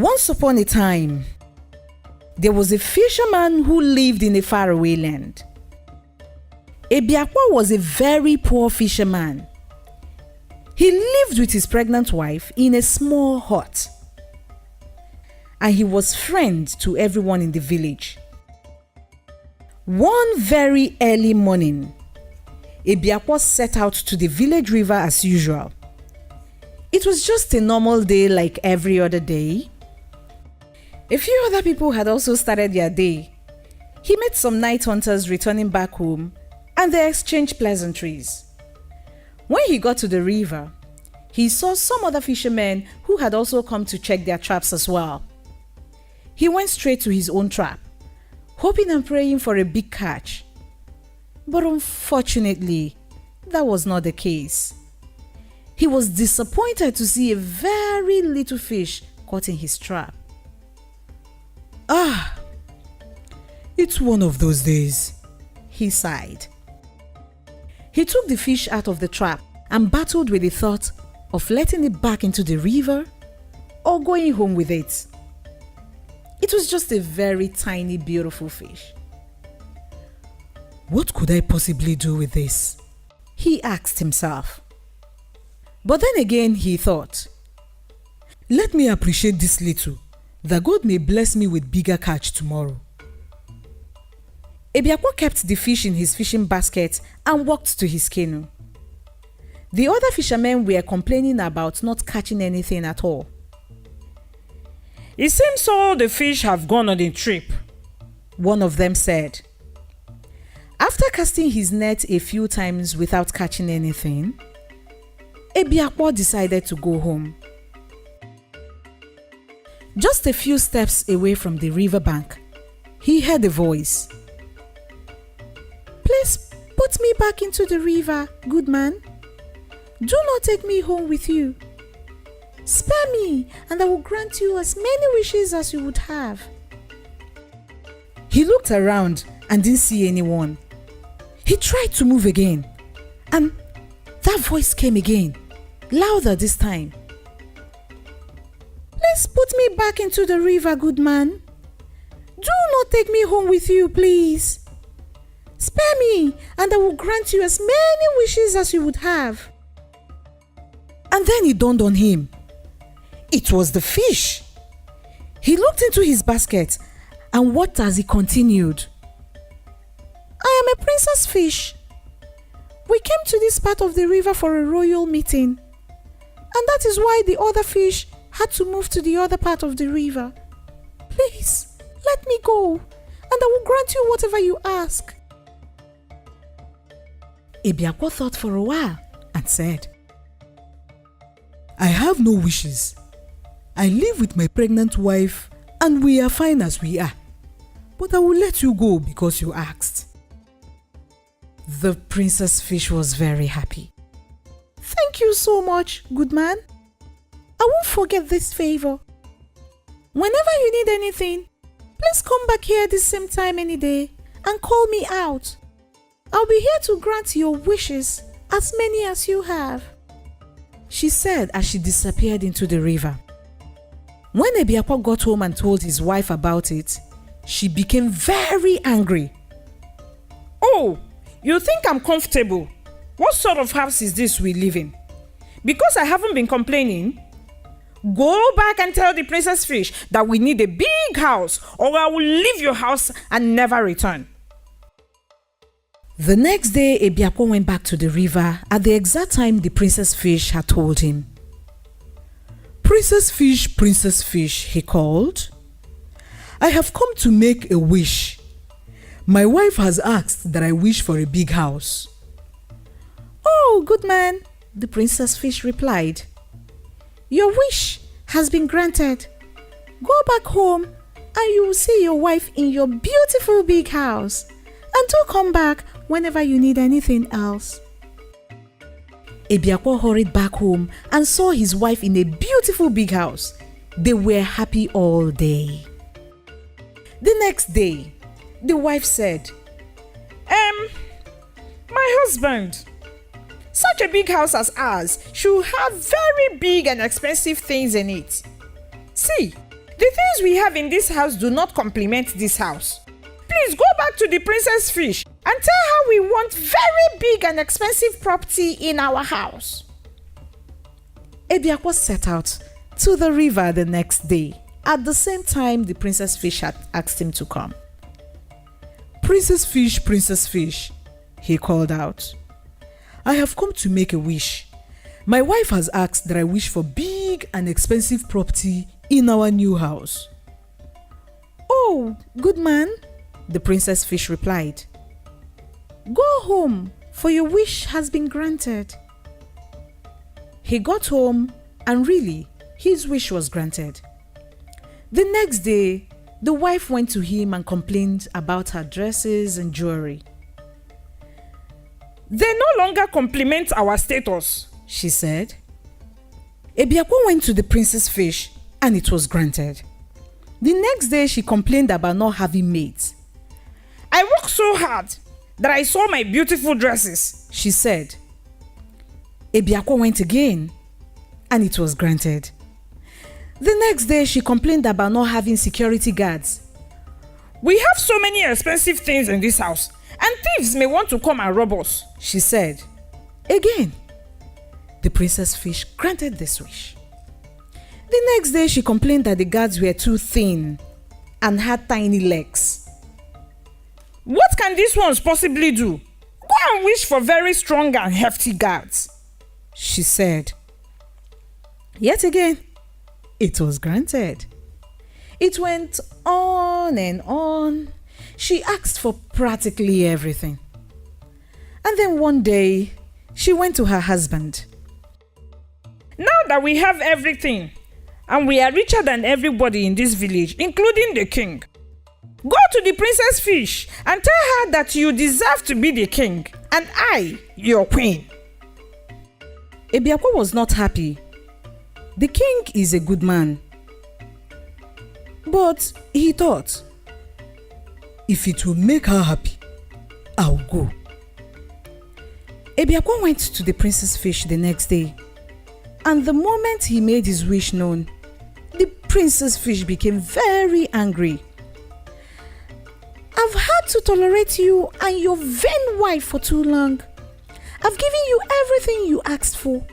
Once upon a time, there was a fisherman who lived in a faraway land. Ebiakwa was a very poor fisherman. He lived with his pregnant wife in a small hut, and he was friend to everyone in the village. One very early morning, Ebiakwa set out to the village river as usual. It was just a normal day like every other day. A few other people had also started their day. He met some night hunters returning back home, and they exchanged pleasantries. When he got to the river, he saw some other fishermen who had also come to check their traps as well. He went straight to his own trap, hoping and praying for a big catch. But unfortunately, that was not the case. He was disappointed to see a very little fish caught in his trap. It's one of those days, he sighed. He took the fish out of the trap and battled with the thought of letting it back into the river or going home with it. It was just a very tiny, beautiful fish. What could I possibly do with this? He asked himself. But then again he thought, let me appreciate this little, that God may bless me with bigger catch tomorrow. Ebiakwa kept the fish in his fishing basket and walked to his canoe. The other fishermen were complaining about not catching anything at all. It seems all the fish have gone on a trip, one of them said. After casting his net a few times without catching anything, Ebiakwa decided to go home. Just a few steps away from the riverbank, he heard a voice. Please put me back into the river, good man. Do not take me home with you. Spare me, and I will grant you as many wishes as you would have. He looked around and didn't see anyone. He tried to move again, and that voice came again, louder this time. Please put me back into the river, good man. Do not take me home with you, please. Spare me, and I will grant you as many wishes as you would have. And then it dawned on him. It was the fish. He looked into his basket and watched as he continued. I am a princess fish. We came to this part of the river for a royal meeting, and that is why the other fish had to move to the other part of the river. Please, let me go, and I will grant you whatever you ask. Ebiakwa thought for a while and said, I have no wishes. I live with my pregnant wife and we are fine as we are. But I will let you go because you asked. The princess fish was very happy. Thank you so much, good man. I won't forget this favor. Whenever you need anything, please come back here at the same time any day and call me out. I'll be here to grant your wishes, as many as you have, she said as she disappeared into the river. When Ebiakwa got home and told his wife about it, she became very angry. Oh, you think I'm comfortable? What sort of house is this we live in? Because I haven't been complaining? Go back and tell the princess fish that we need a big house, or I will leave your house and never return. The next day, Ebiakwa went back to the river at the exact time the princess fish had told him. Princess fish, he called. I have come to make a wish. My wife has asked that I wish for a big house. Oh, good man, the princess fish replied. Your wish has been granted. Go back home and you will see your wife in your beautiful big house. And do come back whenever you need anything else. Ebiakwa hurried back home and saw his wife in a beautiful big house. They were happy all day. The next day, the wife said, My husband, such a big house as ours should have very big and expensive things in it. See, The things we have in this house do not complement this house. Please go back to the princess fish and tell her we want very big and expensive property in our house. Ebiakwa set out to the river the next day at the same time the princess fish had asked him to come. Princess fish, he called out. I have come to make a wish. My wife has asked that I wish for big and expensive property in our new house. Oh, good man, the princess fish replied. Go home, for your wish has been granted. He got home and really, his wish was granted. The next day, the wife went to him and complained about her dresses and jewelry. They no longer complement our status, she said. Ebiakwa went to the princess fish and it was granted. The next day, she complained about not having maids. I worked so hard that I saw my beautiful dresses, she said. Ebiakwa went again and it was granted. The next day, she complained about not having security guards. We have so many expensive things in this house, and thieves may want to come and rob us, she said. Again, the princess fish granted this wish. The next day, she complained that the guards were too thin and had tiny legs. What can these ones possibly do? Go and wish for very strong and hefty guards, she said. Yet again, it was granted. It went on and on. She asked for practically everything. And then one day, she went to her husband. Now that we have everything, and we are richer than everybody in this village, including the king, go to the princess fish and tell her that you deserve to be the king, and I, your queen. Ebiakwa was not happy. The king is a good man. But he thought, if it will make her happy, I'll go. Ebiakwa went to the princess fish the next day, and the moment he made his wish known, the princess fish became very angry. I've had to tolerate you and your vain wife for too long. I've given you everything you asked for,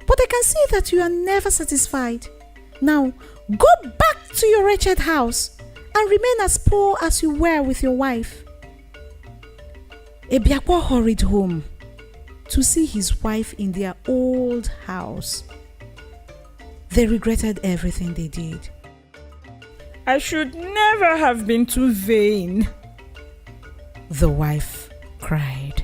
but I can see that you are never satisfied. Now, go back to your wretched house and remain as poor as you were with your wife. Ebiakwa hurried home to see his wife in their old house. They regretted everything they did. I should never have been too vain, the wife cried.